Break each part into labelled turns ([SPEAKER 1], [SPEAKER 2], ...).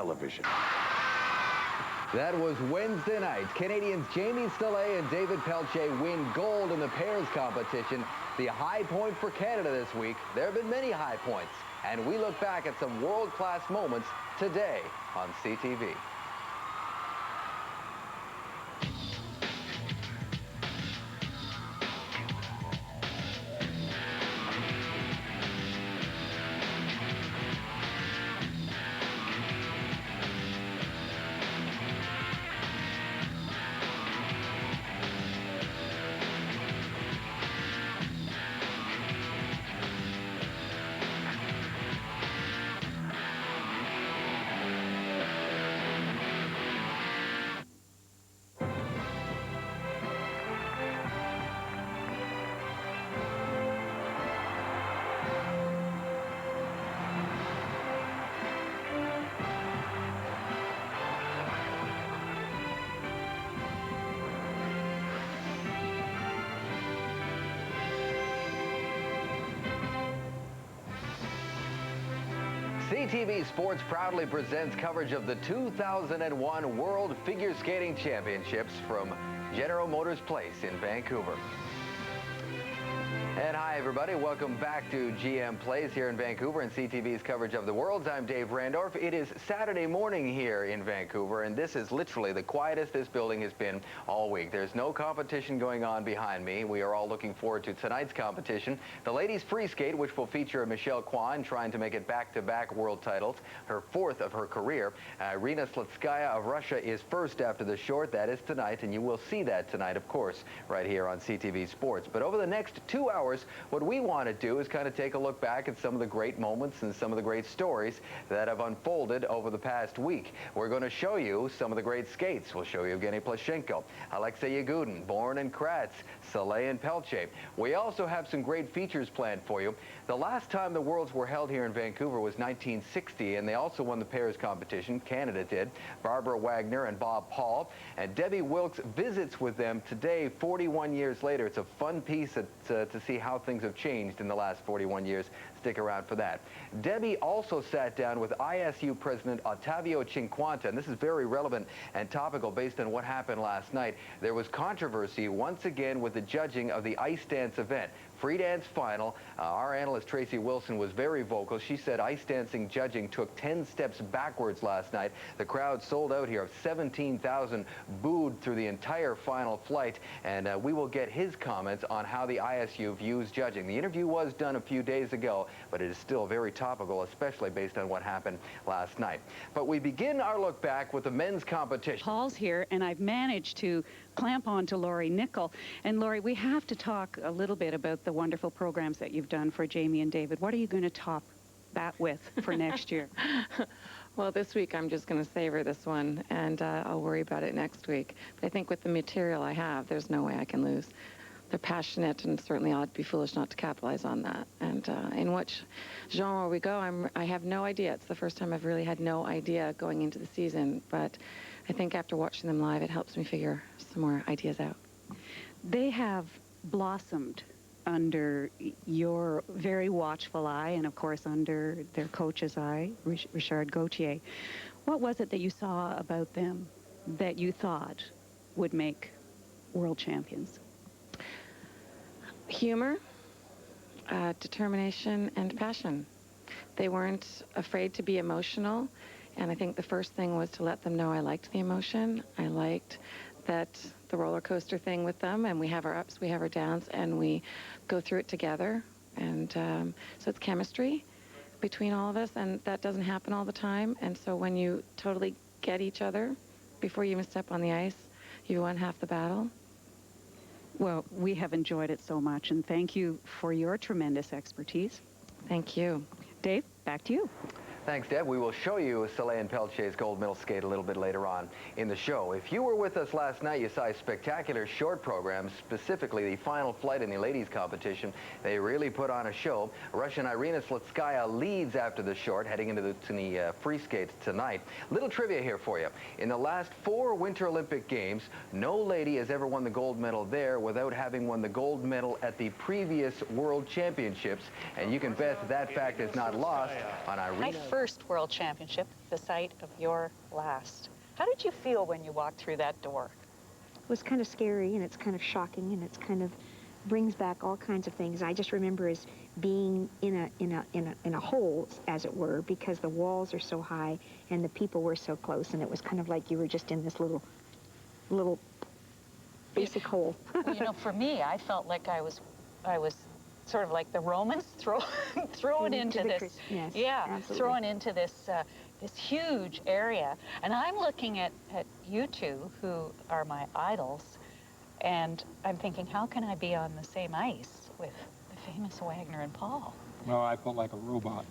[SPEAKER 1] television.
[SPEAKER 2] That was Wednesday night. Canadians Jamie Stojko and David Pelletier win gold in the pairs competition. The high point for Canada this week. There have been many high points, and we look back at some world-class moments today on CTV. CTV Sports proudly presents coverage of the 2001 World Figure Skating Championships from General Motors Place in Vancouver. And hi, everybody. Welcome back to GM Place here in Vancouver and CTV's coverage of the Worlds. I'm Dave Randorf. It is Saturday morning here in Vancouver, and this is literally the quietest this building has been all week. There's no competition going on behind me. We are all looking forward to tonight's competition, the ladies free skate, which will feature Michelle Kwan trying to make it back-to-back world titles, her fourth of her career. Irina Slutskaya of Russia is first after the short. That is tonight, and you will see that tonight, of course, right here on CTV Sports. But over the next 2 hours, what we want to do is kind of take a look back at some of the great moments and some of the great stories that have unfolded over the past week. We're going to show you some of the great skates. We'll show you Evgeny Plashenko, Alexei Yagudin, Bourne and Kratz, Saleh and Pelletier. We also have some great features planned for you. The last time the Worlds were held here in Vancouver was 1960, and they also won the pairs competition. Canada did. Barbara Wagner and Bob Paul. And Debbie Wilkes visits with them today, 41 years later. It's a fun piece to see how things have changed in the last 41 years. Stick around for that. Debbie also sat down with ISU President Ottavio Cinquanta, and this is very relevant and topical based on what happened last night. There was controversy once again with the judging of the ice dance event. Free dance final. Our analyst Tracy Wilson was very vocal. She said ice dancing judging took 10 steps backwards last night. The crowd sold out here. 17,000 booed through the entire final flight, and we will get his comments on how the ISU views judging. The interview was done a few days ago, but it is still very topical, especially based on what happened last night. But we begin our look back with the men's competition.
[SPEAKER 3] Paul's here, and I've managed to clamp on to Laurie Nickel. And Laurie, we have to talk a little bit about the wonderful programs that you've done for Jamie and David. What are you going to top that with for next year?
[SPEAKER 4] Well, this week I'm just going to savor this one, and I'll worry about it next week. But I think with the material I have, there's no way I can lose. They're passionate, and certainly I'd be foolish not to capitalize on that. And in which genre we go, I have no idea. It's the first time I've really had no idea going into the season. But I think after watching them live, it helps me figure some more ideas out.
[SPEAKER 3] They have blossomed under your very watchful eye, and of course under their coach's eye, Richard Gauthier. What was it that you saw about them that you thought would make world champions?
[SPEAKER 4] Humor, determination, and passion. They weren't afraid to be emotional, and I think the first thing was to let them know I liked the emotion. I liked that the roller coaster thing with them, and we have our ups, we have our downs, and we go through it together. And so it's chemistry between all of us, and that doesn't happen all the time. And so when you totally get each other before you even step on the ice, you won half the battle.
[SPEAKER 3] Well, we have enjoyed it so much, and thank you for your tremendous expertise.
[SPEAKER 4] Thank you.
[SPEAKER 3] Dave, back to you.
[SPEAKER 2] Thanks, Deb. We will show you Saleh and Pelletier's gold medal skate a little bit later on in the show. If you were with us last night, you saw a spectacular short program, specifically the final flight in the ladies' competition. They really put on a show. Russian Irina Slutskaya leads after the short, heading into the free skate tonight. Little trivia here for you. In the last 4 Winter Olympic Games, no lady has ever won the gold medal there without having won the gold medal at the previous World Championships. And you can bet that fact is not lost on Irina.
[SPEAKER 5] My first World Championship
[SPEAKER 3] the site of your last. How did you feel when you walked through that door?
[SPEAKER 1] It was kind of scary, and it's kind of shocking, and it's kind of brings back all kinds of things. I just remember as being in a hole, as it were, because the walls are so high and the people were so close, and it was kind of like you were just in this little basic hole.
[SPEAKER 3] Well, you know, for me, I felt like I was sort of like the Romans thrown into this.
[SPEAKER 1] Yes,
[SPEAKER 3] yeah,
[SPEAKER 1] absolutely.
[SPEAKER 3] thrown into this this huge area. And I'm looking at you two, who are my idols, and I'm thinking, how can I be on the same ice with the famous Wagner and Paul?
[SPEAKER 5] No, I felt like a robot.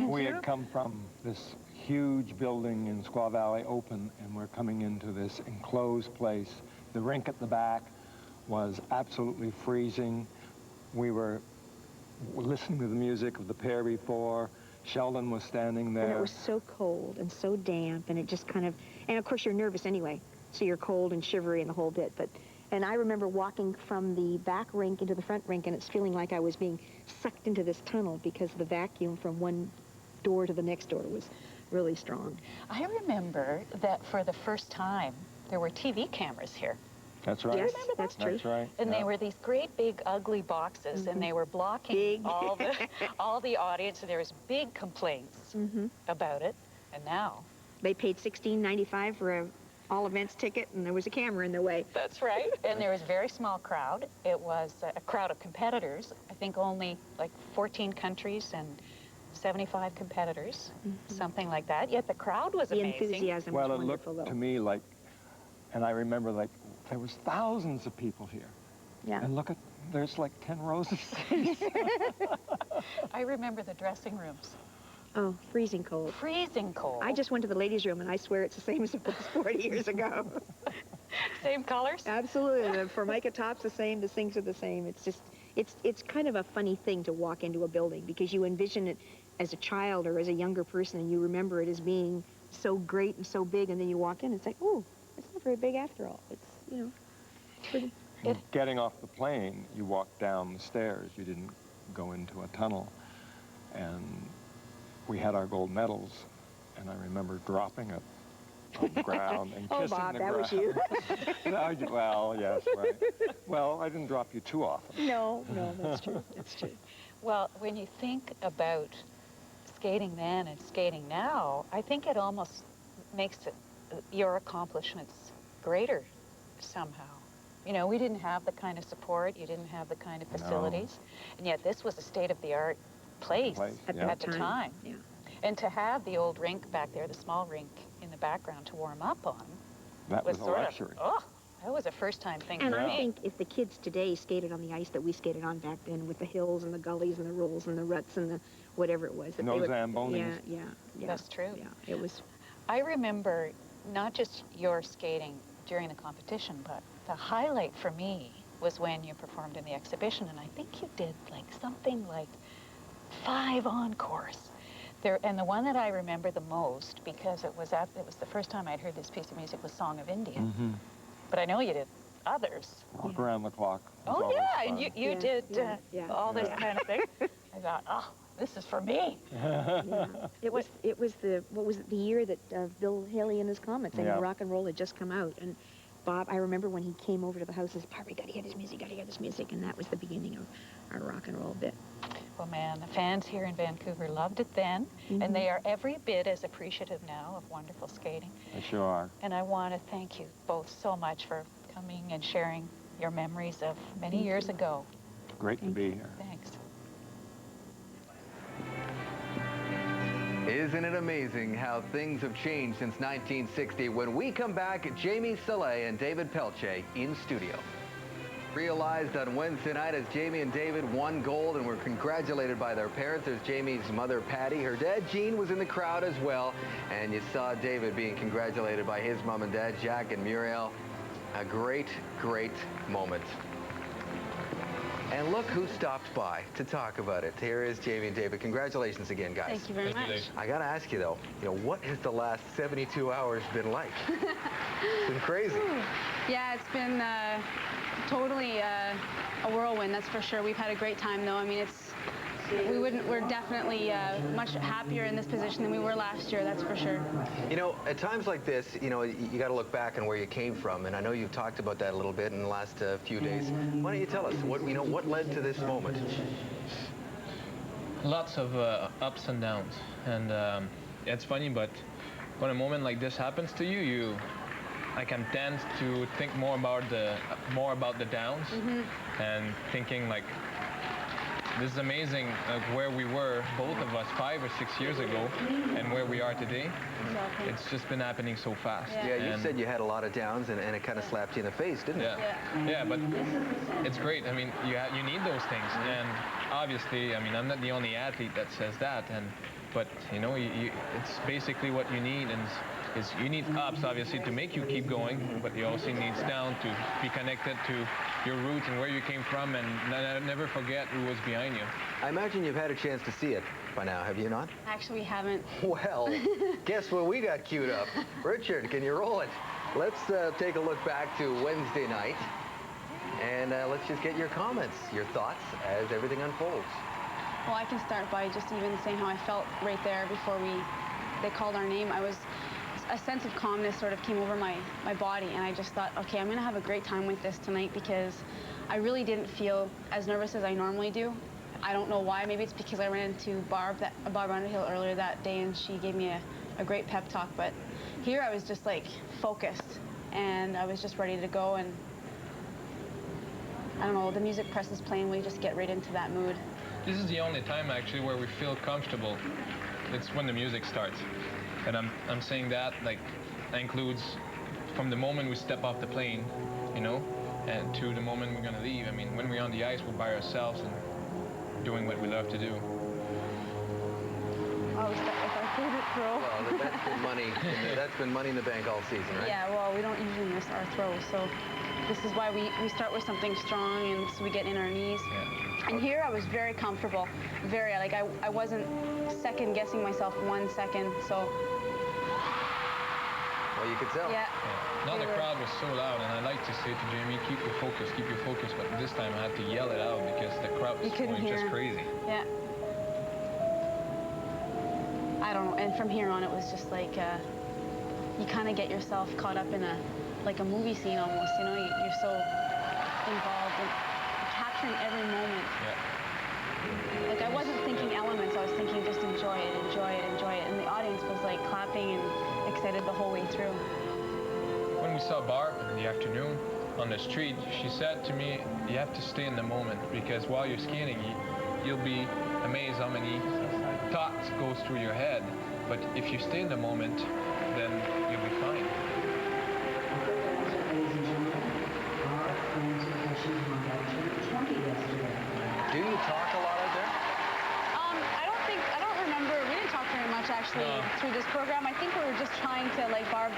[SPEAKER 5] We had come from this huge building in Squaw Valley open, and we're coming into this enclosed place. The rink at the back was absolutely freezing. We were listening to the music of the pair before. Sheldon was standing there.
[SPEAKER 1] And it was so cold and so damp, and it just kind of, and of course you're nervous anyway, so you're cold and shivery and the whole bit. And I remember walking from the back rink into the front rink, and it's feeling like I was being sucked into this tunnel because the vacuum from one door to the next door was really strong.
[SPEAKER 3] I remember that for the first time, there were TV cameras here.
[SPEAKER 5] That's right.
[SPEAKER 1] Yes, that's true.
[SPEAKER 5] That's right.
[SPEAKER 3] And
[SPEAKER 5] yeah.
[SPEAKER 3] they were these great big ugly boxes, and they were blocking
[SPEAKER 1] Big.
[SPEAKER 3] all the audience, and there was big complaints about it. And now
[SPEAKER 1] They paid $16.95 for a all events ticket, and there was a camera in the way.
[SPEAKER 3] that's right. And there was a very small crowd. It was a crowd of competitors. I think only like 14 countries and 75 competitors, something like that. Yet the crowd was
[SPEAKER 1] The
[SPEAKER 3] amazing.
[SPEAKER 1] enthusiasm
[SPEAKER 5] Well,
[SPEAKER 1] was
[SPEAKER 5] it looked
[SPEAKER 1] wonderful, though.
[SPEAKER 5] to me like, and I remember like, there was thousands of people here.
[SPEAKER 1] Yeah.
[SPEAKER 5] And look at, there's like 10 rows of seats.
[SPEAKER 3] I remember the dressing rooms.
[SPEAKER 1] Oh, freezing cold.
[SPEAKER 3] Freezing cold.
[SPEAKER 1] I just went to the ladies' room, and I swear it's the same as it was 40 years ago.
[SPEAKER 3] Same colors?
[SPEAKER 1] Absolutely. The Formica top's the same. The sinks are the same. It's just, it's kind of a funny thing to walk into a building because you envision it as a child or as a younger person, and you remember it as being so great and so big, and then you walk in, and it's like, oh, it's not very big after all. It's, you know, pretty.
[SPEAKER 5] Getting off the plane, you walked down the stairs. You didn't go into a tunnel. And we had our gold medals, and I remember dropping it on the ground and
[SPEAKER 1] Oh,
[SPEAKER 5] kissing
[SPEAKER 1] Bob,
[SPEAKER 5] the
[SPEAKER 1] that
[SPEAKER 5] ground.
[SPEAKER 1] was you.
[SPEAKER 5] No, well, yes, right. Well, I didn't drop you too often.
[SPEAKER 1] No, that's true. That's true.
[SPEAKER 3] Well, when you think about skating then and skating now, I think it almost makes your accomplishments greater somehow. You know, we didn't have the kind of support, you didn't have the kind of facilities, and yet this was a state-of-the-art place
[SPEAKER 1] At
[SPEAKER 5] Yeah.
[SPEAKER 3] at the time.
[SPEAKER 1] Yeah.
[SPEAKER 3] And to have the old rink back there, the small rink in the background to warm up on,
[SPEAKER 5] That was a
[SPEAKER 3] sort
[SPEAKER 5] luxury.
[SPEAKER 3] of, oh, that was a first-time thing
[SPEAKER 1] And
[SPEAKER 3] for
[SPEAKER 1] I
[SPEAKER 3] me.
[SPEAKER 1] think if the kids today skated on the ice that we skated on back then with the hills and the gullies and the rolls and the ruts and the whatever it was. That
[SPEAKER 5] No
[SPEAKER 1] they would,
[SPEAKER 5] Zambonis.
[SPEAKER 1] Yeah.
[SPEAKER 3] That's true.
[SPEAKER 1] Yeah, it was.
[SPEAKER 3] I remember not just your skating during the competition, but the highlight for me was when you performed in the exhibition, and I think you did like something like 5 encores. There, and the one that I remember the most, because it was the first time I'd heard this piece of music, was Song of India. But I know you did others.
[SPEAKER 5] Walk around the clock. was
[SPEAKER 3] Oh
[SPEAKER 5] always
[SPEAKER 3] yeah,
[SPEAKER 5] fun.
[SPEAKER 3] and you
[SPEAKER 1] Yeah,
[SPEAKER 3] did
[SPEAKER 1] yeah.
[SPEAKER 3] all this kind of thing. I thought, oh, this is for me.
[SPEAKER 1] Yeah. It was the, what was it, the year that Bill Haley and his Comets and
[SPEAKER 5] Yeah.
[SPEAKER 1] rock and roll had just come out, and Bob, I remember when he came over to the house, he said, "Barbie, gotta hear this music," and that was the beginning of our rock and roll bit.
[SPEAKER 3] Well, man, the fans here in Vancouver loved it then, and they are every bit as appreciative now of wonderful skating.
[SPEAKER 5] They sure are.
[SPEAKER 3] And I want to thank you both so much for coming and sharing your memories of many years ago.
[SPEAKER 5] Great to be here.
[SPEAKER 3] Thanks.
[SPEAKER 2] Isn't it amazing how things have changed since 1960? When we come back, Jamie Saleh and David Pelletier in studio. Realized on Wednesday night as Jamie and David won gold and were congratulated by their parents. There's Jamie's mother, Patty. Her dad, Gene, was in the crowd as well. And you saw David being congratulated by his mom and dad, Jack and Muriel. A great, great moment. And look who stopped by to talk about it. Here is Jamie and David. Congratulations again, guys.
[SPEAKER 6] Thank you very much.
[SPEAKER 2] I gotta ask you though, what has the last 72 hours been like? It's been crazy.
[SPEAKER 6] Yeah, it's been totally a whirlwind, that's for sure. We've had a great time though. I mean, we're definitely much happier in this position than we were last year, that's for sure.
[SPEAKER 2] You know, at times like this, you know, you got to look back on where you came from, and I know you've talked about that a little bit in the last few days. Why don't you tell us what led to this moment?
[SPEAKER 7] Lots of ups and downs, and it's funny, but when a moment like this happens to you, I can tend to think more about the downs, and thinking like, this is amazing, where we were, both of us, 5 or 6 years ago, and where we are today.
[SPEAKER 6] Exactly.
[SPEAKER 7] It's just been happening so fast.
[SPEAKER 2] Yeah, you said you had a lot of downs, and it kind of slapped you in the face, didn't it?
[SPEAKER 7] Yeah, but it's great. I mean, you need those things, and obviously, I mean, I'm not the only athlete that says that, but you know, it's basically what you need, and you need ups, obviously, to make you keep going, but you also need downs to be connected to your roots and where you came from, and never forget who was behind you.
[SPEAKER 2] I imagine you've had a chance to see it by now, have you not?
[SPEAKER 6] Actually, we haven't.
[SPEAKER 2] Well, guess what we got queued up? Richard, can you roll it? Let's take a look back to Wednesday night, and let's just get your comments, your thoughts as everything unfolds.
[SPEAKER 6] Well, I can start by just even saying how I felt right there before they called our name. A sense of calmness sort of came over my body, and I just thought, okay, I'm going to have a great time with this tonight, because I really didn't feel as nervous as I normally do. I don't know why. Maybe it's because I ran into Barb Underhill earlier that day, and she gave me a great pep talk. But here I was just like focused, and I was just ready to go. And I don't know, the music presses playing, we just get right into that mood.
[SPEAKER 7] This is the only time actually where we feel comfortable. It's when the music starts. And I'm saying that, like, that includes from the moment we step off the plane, you know, and to the moment we're gonna leave. I mean, when we're on the ice, we're by ourselves and doing what we love to do.
[SPEAKER 6] Oh, it's our favorite throw.
[SPEAKER 2] Well, that's been money in the bank all season, right?
[SPEAKER 6] Yeah, well, we don't usually miss our throws, so this is why we start with something strong, and so we get in our knees.
[SPEAKER 7] Yeah.
[SPEAKER 6] And here I was very comfortable, I wasn't second guessing myself 1 second, so.
[SPEAKER 2] Well, you could tell.
[SPEAKER 6] Yeah.
[SPEAKER 7] Now the crowd was so loud, and I like to say to Jamie, keep your focus, but this time I had to yell it out because the crowd was going just crazy.
[SPEAKER 6] Yeah. I don't know, and from here on it was just like, you kind of get yourself caught up in a movie scene almost, you know, you're so involved in capturing every moment.
[SPEAKER 7] Yeah.
[SPEAKER 6] Like, I wasn't thinking elements, I was thinking just enjoy it, and the audience was like clapping and excited the whole way through.
[SPEAKER 7] When we saw Barb in the afternoon on the street, she said to me, you have to stay in the moment, because while you're skating, you'll be amazed how many thoughts goes through your head, but if you stay in the moment, then you'll be fine.
[SPEAKER 2] Do you talk a lot out there?
[SPEAKER 6] I don't remember, we didn't talk very much actually through this program. I think we were just trying to, like Barb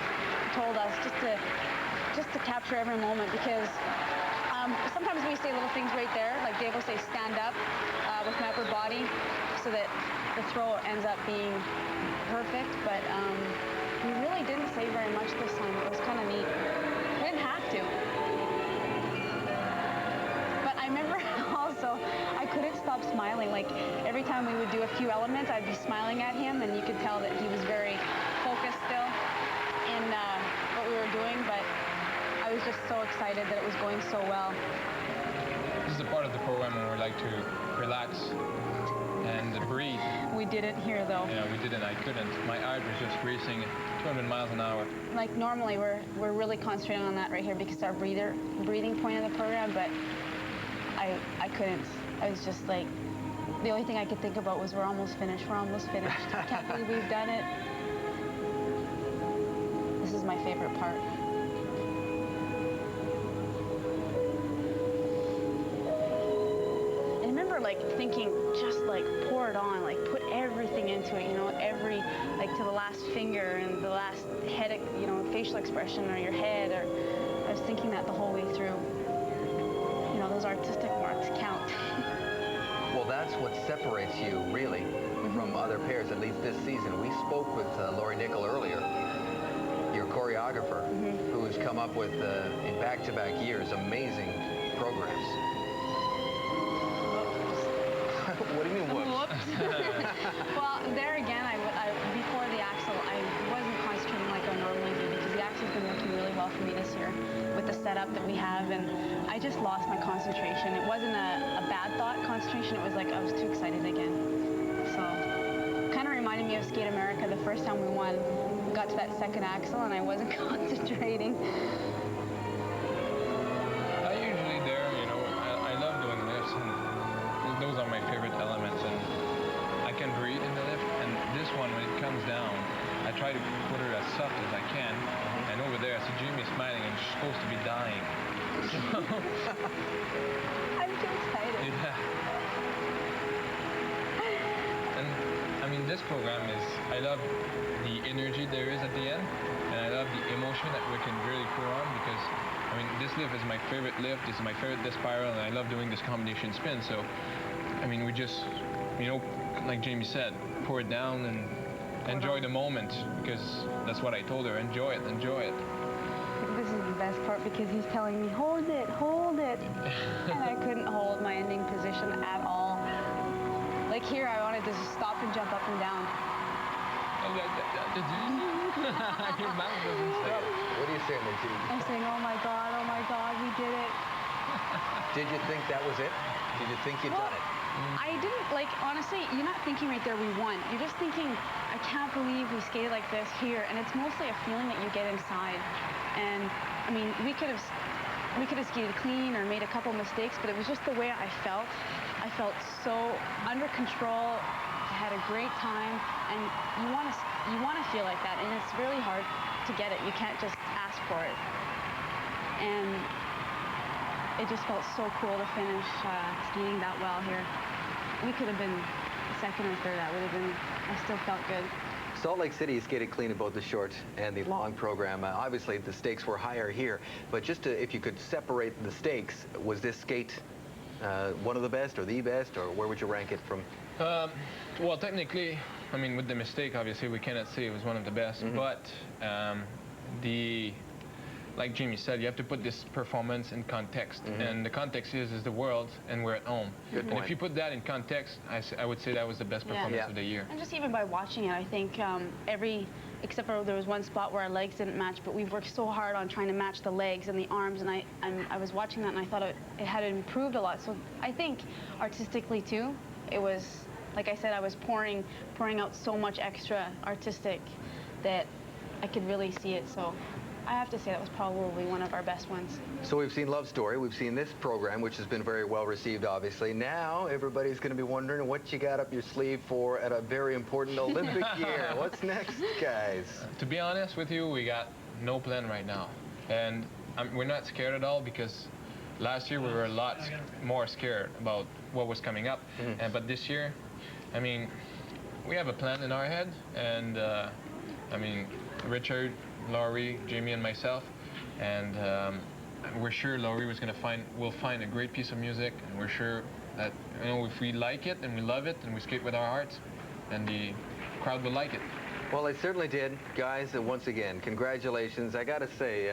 [SPEAKER 6] told us, just to capture every moment, because sometimes we say little things right there, like Dave will say stand up with my upper body, so that the throw ends up being perfect, but we really didn't say very much this time. It was kind of neat. We didn't have to. But I remember also, I couldn't stop smiling. Like, every time we would do a few elements, I'd be smiling at him, and you could tell that he was very focused still in what we were doing, but I was just so excited that it was going so well.
[SPEAKER 7] This is a part of the program where we like to relax and breathe.
[SPEAKER 6] We didn't here, though.
[SPEAKER 7] Yeah, we didn't. I couldn't. My heart was just racing 200 miles an hour.
[SPEAKER 6] Like, normally we're really concentrating on that right here because our breathing point of the program, but I couldn't. I was just like, the only thing I could think about was we're almost finished. I can't believe we've done it. This is my favorite part. I remember like thinking, just like pour it on, like put everything into it, you know, like to the last finger and the last head, you know, facial expression or your head, or I was thinking that the whole way through. You know, those artistic marks count.
[SPEAKER 2] Well, that's what separates you, really, from other pairs, at least this season. We spoke with Lori Nickel earlier, your choreographer, who's come up with, in back-to-back years, amazing programs. What do you mean, whoops?
[SPEAKER 6] Whoops. Well, there again, before the axle, I wasn't concentrating like I normally do because the axle's been working really well for me this year with the setup that we have, and I just lost my concentration. It wasn't a bad thought concentration. It was like I was too excited again. So, kind of reminded me of Skate America the first time we won. We got to that second axle, and I wasn't concentrating.
[SPEAKER 7] I usually there, you know, I love doing lifts, and those are my favorite elements, and I can breathe in the lift, and this one, when it comes down, I try to put her as soft as I can, and over there, I see Jamie smiling, and she's supposed to be dying.
[SPEAKER 6] I'm too excited.
[SPEAKER 7] Yeah. And, I mean, this program is, I love the energy there is at the end, and I love the emotion that we can really pour on, because I mean, this lift is my favorite lift. This is my favorite disc spiral, and I love doing this combination spin. So, I mean, we just, you know, like Jamie said, pour it down and enjoy the moment, because that's what I told her. Enjoy it, enjoy it.
[SPEAKER 6] This is the best part because he's telling me, hold it, and I couldn't hold my ending position at all. Like here, I wanted to just stop and jump up and down.
[SPEAKER 7] Your mouth doesn't stop.
[SPEAKER 2] What are you saying there, G?
[SPEAKER 6] I'm saying, oh my God, we did it.
[SPEAKER 2] Did you think that was it? Did you think you'd done it?
[SPEAKER 6] I didn't, like, honestly, you're not thinking right there we won. You're just thinking, I can't believe we skated like this here. And it's mostly a feeling that you get inside. And, I mean, we could have skated clean or made a couple mistakes, but it was just the way I felt. I felt so under control. I had a great time, and you want to feel like that, and it's really hard to get it. You can't just ask for it. And it just felt so cool to finish skating that well here. We could have been second or third. That would have been, I still felt good.
[SPEAKER 2] Salt Lake City skated clean in both the short and the long program. Obviously, the stakes were higher here, but just if you could separate the stakes, was this skate one of the best or the best, or where would you rank it from?
[SPEAKER 7] Well, technically, I mean, with the mistake, obviously, we cannot say it was one of the best, but like Jamie said, you have to put this performance in context, and the context is the world, and we're at home.
[SPEAKER 2] Good point.
[SPEAKER 7] And if you put that in context, I would say that was the best performance of the year.
[SPEAKER 6] And just even by watching it, I think except for there was one spot where our legs didn't match, but we've worked so hard on trying to match the legs and the arms, and I was watching that, and I thought it had improved a lot. So I think artistically too, it was, like I said, I was pouring out so much extra artistic that I could really see it. So I have to say that was probably one of our best ones.
[SPEAKER 2] So we've seen Love Story, we've seen this program, which has been very well received, obviously. Now everybody's going to be wondering what you got up your sleeve for at a very important Olympic year. What's next, guys?
[SPEAKER 7] To be honest with you, we got no plan right now, and we're not scared at all, because last year we were a lot more scared about what was coming up, but this year, I mean, we have a plan in our head, and I mean, Richard, Laurie, Jamie, and myself, and we're sure Laurie will find a great piece of music, and we're sure that, you know, if we like it and we love it and we skate with our hearts, then the crowd will like it.
[SPEAKER 2] Well, they certainly did, guys. Once again, congratulations. I got to say,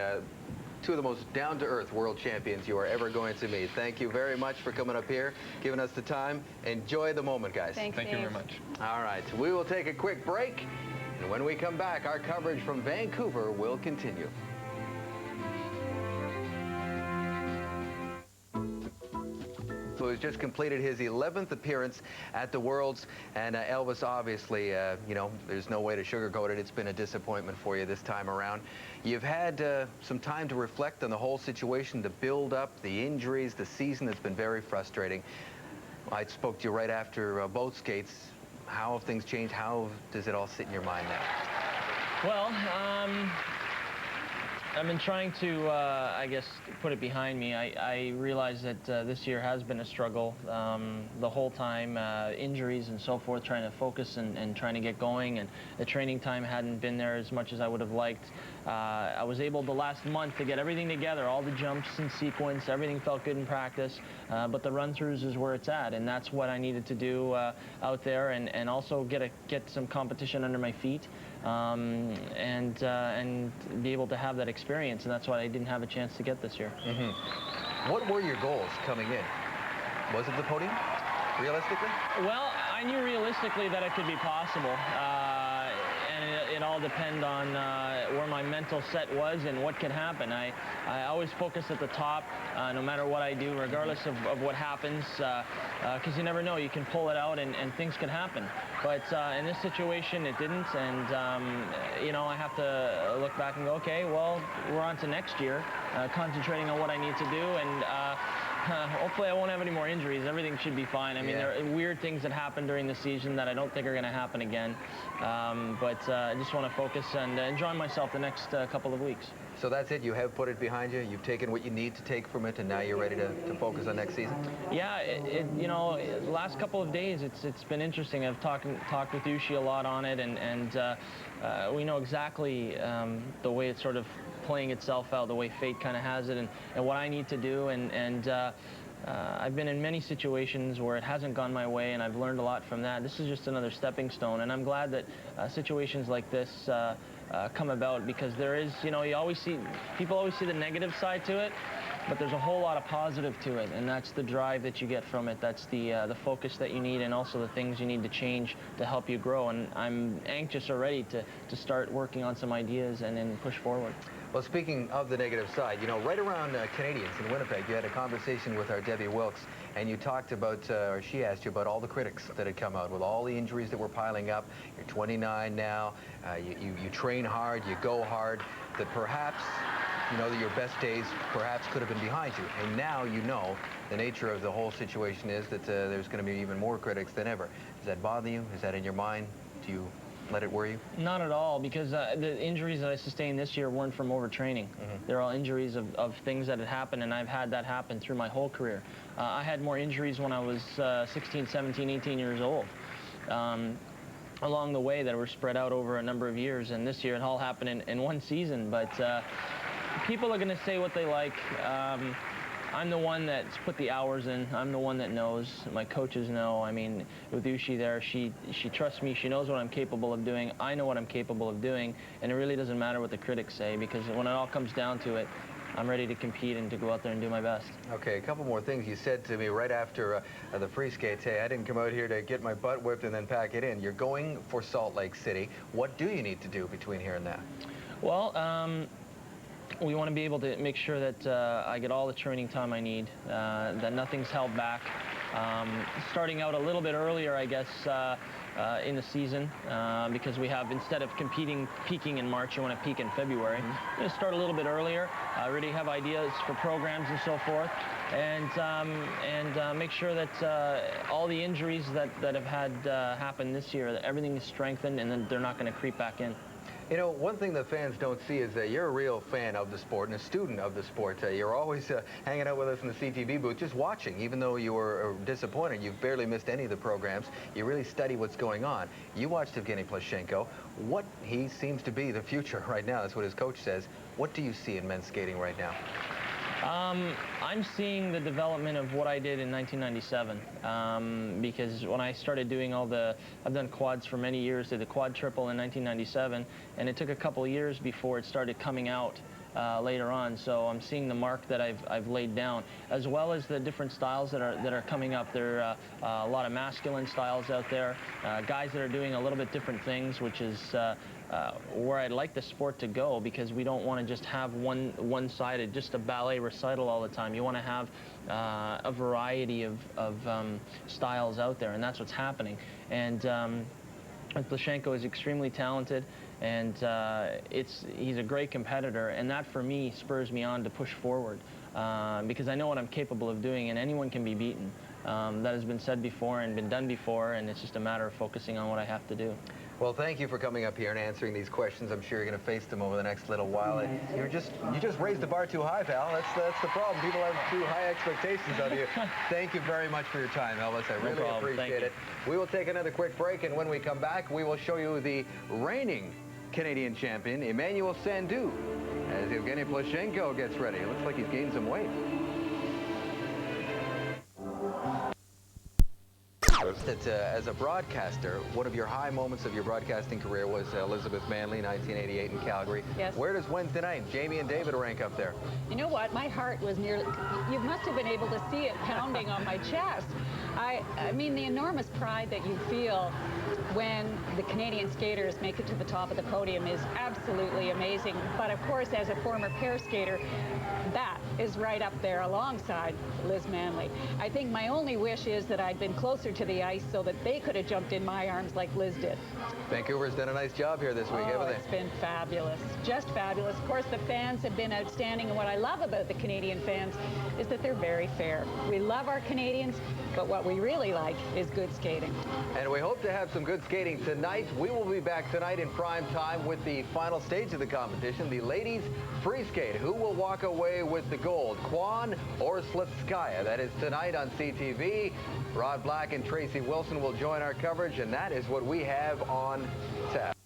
[SPEAKER 2] two of the most down-to-earth world champions you are ever going to meet. Thank you very much for coming up here, giving us the time. Enjoy the moment, guys.
[SPEAKER 6] Thank
[SPEAKER 7] you very much.
[SPEAKER 2] All right, we will take a quick break, and when we come back, our coverage from Vancouver will continue. So he's just completed his 11th appearance at the Worlds, and Elvis, obviously, you know, there's no way to sugarcoat it. It's been a disappointment for you this time around. You've had some time to reflect on the whole situation, the build-up, the injuries, the season that's been very frustrating. I spoke to you right after both skates. How have things changed? How does it all sit in your mind now?
[SPEAKER 8] Well, I've been trying to, I guess, put it behind me. I realize that this year has been a struggle the whole time, injuries and so forth, trying to focus and trying to get going, and the training time hadn't been there as much as I would have liked. I was able the last month to get everything together, all the jumps in sequence, everything felt good in practice, but the run-throughs is where it's at, and that's what I needed to do out there, and also get some competition under my feet. And be able to have that experience, and that's what I didn't have a chance to get this year.
[SPEAKER 2] What were your goals coming in? Was it the podium? realistically?
[SPEAKER 8] Well, I knew realistically that it could be possible. And it all depended on where my mental set was and what could happen. I always focus at the top, no matter what I do, regardless of what happens, because you never know. You can pull it out and things could happen. But in this situation, it didn't. And, you know, I have to look back and go, okay, well, we're on to next year, concentrating on what I need to do. And hopefully I won't have any more injuries. Everything should be fine. I mean, there are weird things that happen during the season that I don't think are going to happen again. But I just want to focus and enjoy myself the next couple of weeks.
[SPEAKER 2] So that's it. You have put it behind you. You've taken what you need to take from it, and now you're ready to focus on next season.
[SPEAKER 8] Yeah, you know, the last couple of days, it's been interesting. I've talked with Ushi a lot on it, and we know exactly the way it's sort of playing itself out, the way fate kind of has it, and what I need to do. And I've been in many situations where it hasn't gone my way, and I've learned a lot from that. This is just another stepping stone, and I'm glad that situations like this come about, because there is, you know, people always see the negative side to it, but there's a whole lot of positive to it, and that's the drive that you get from it. That's the focus that you need, and also the things you need to change to help you grow. And I'm anxious already to start working on some ideas and then push forward.
[SPEAKER 2] Well, speaking of the negative side, you know, right around Canadians in Winnipeg, you had a conversation with our Debbie Wilkes, and you talked about, or she asked you about all the critics that had come out with all the injuries that were piling up. You're 29 now. You train hard, you go hard, that perhaps, you know, that your best days perhaps could have been behind you. And now you know the nature of the whole situation is that there's going to be even more critics than ever. Does that bother you? Is that in your mind? Do you let it worry you?
[SPEAKER 8] Not at all, because the injuries that I sustained this year weren't from overtraining. They're all injuries of things that had happened, and I've had that happen through my whole career. I had more injuries when I was 16, 17, 18 years old. Along the way that were spread out over a number of years, and this year it all happened in one season. But people are going to say what they like. I'm the one that's put the hours in. I'm the one that knows. My coaches know. I mean, with Ushi there, she trusts me. She knows what I'm capable of doing. I know what I'm capable of doing, and it really doesn't matter what the critics say, because when it all comes down to it, I'm ready to compete and to go out there and do my best.
[SPEAKER 2] Okay, a couple more things you said to me right after the free skates. Hey, I didn't come out here to get my butt whipped and then pack it in. You're going for Salt Lake City. What do you need to do between here and there?
[SPEAKER 8] Well, we want to be able to make sure that I get all the training time I need, that nothing's held back. Starting out a little bit earlier, I guess, in the season, because we have, instead of peaking in March, you want to peak in February. We're going to start a little bit earlier. I already have ideas for programs and so forth, and make sure that all the injuries that have had happen this year, that everything is strengthened, and then they're not going to creep back in.
[SPEAKER 2] You know, one thing that fans don't see is that you're a real fan of the sport and a student of the sport. You're always hanging out with us in the CTV booth, just watching. Even though you were disappointed, you've barely missed any of the programs. You really study what's going on. You watched Evgeny Pelletier. What he seems to be the future right now. That's what his coach says. What do you see in men's skating right now?
[SPEAKER 8] I'm seeing the development of what I did in 1997, because when I started doing I've done quads for many years, did the quad triple in 1997, and it took a couple of years before it started coming out later on. So I'm seeing the mark that I've laid down, as well as the different styles that are coming up. There are a lot of masculine styles out there, guys that are doing a little bit different things, which is where I'd like the sport to go, because we don't want to just have one-sided, just a ballet recital all the time. You want to have a variety of styles out there, and that's what's happening. And Pelletier is extremely talented, and he's a great competitor, and that for me spurs me on to push forward, because I know what I'm capable of doing, and anyone can be beaten. That has been said before and been done before, and it's just a matter of focusing on what I have to do.
[SPEAKER 2] Well, thank you for coming up here and answering these questions. I'm sure you're going to face them over the next little while. You just raised the bar too high, pal. That's the problem. People have too high expectations of you. Thank you very much for your time, Elvis. I really appreciate it. We will take another quick break, and when we come back, we will show you the reigning Canadian champion, Emmanuel Sandou, as Evgeny Pelletier gets ready. It looks like he's gained some weight. That as a broadcaster, one of your high moments of your broadcasting career was Elizabeth Manley, 1988 in Calgary.
[SPEAKER 9] Yes.
[SPEAKER 2] Where does Wednesday night, Jamie and David, rank up there?
[SPEAKER 9] You know what? My heart was nearly, you must have been able to see it pounding on my chest. I mean, the enormous pride that you feel when the Canadian skaters make it to the top of the podium is absolutely amazing. But of course, as a former pair skater, that is right up there alongside Liz Manley. I think my only wish is that I'd been closer to the ice so that they could have jumped in my arms like Liz did.
[SPEAKER 2] Vancouver's done a nice job here this week, haven't they?
[SPEAKER 9] It's been fabulous, just fabulous. Of course, the fans have been outstanding, and what I love about the Canadian fans is that they're very fair. We love our Canadians, but what we really like is good skating.
[SPEAKER 2] And we hope to have some good skating tonight. We will be back tonight in prime time with the final stage of the competition, the ladies free skate. Who will walk away with the gold, Kwan or Slitskaya? That is tonight on CTV. Rod Black and Tracy Wilson will join our coverage, and that is what we have on tap.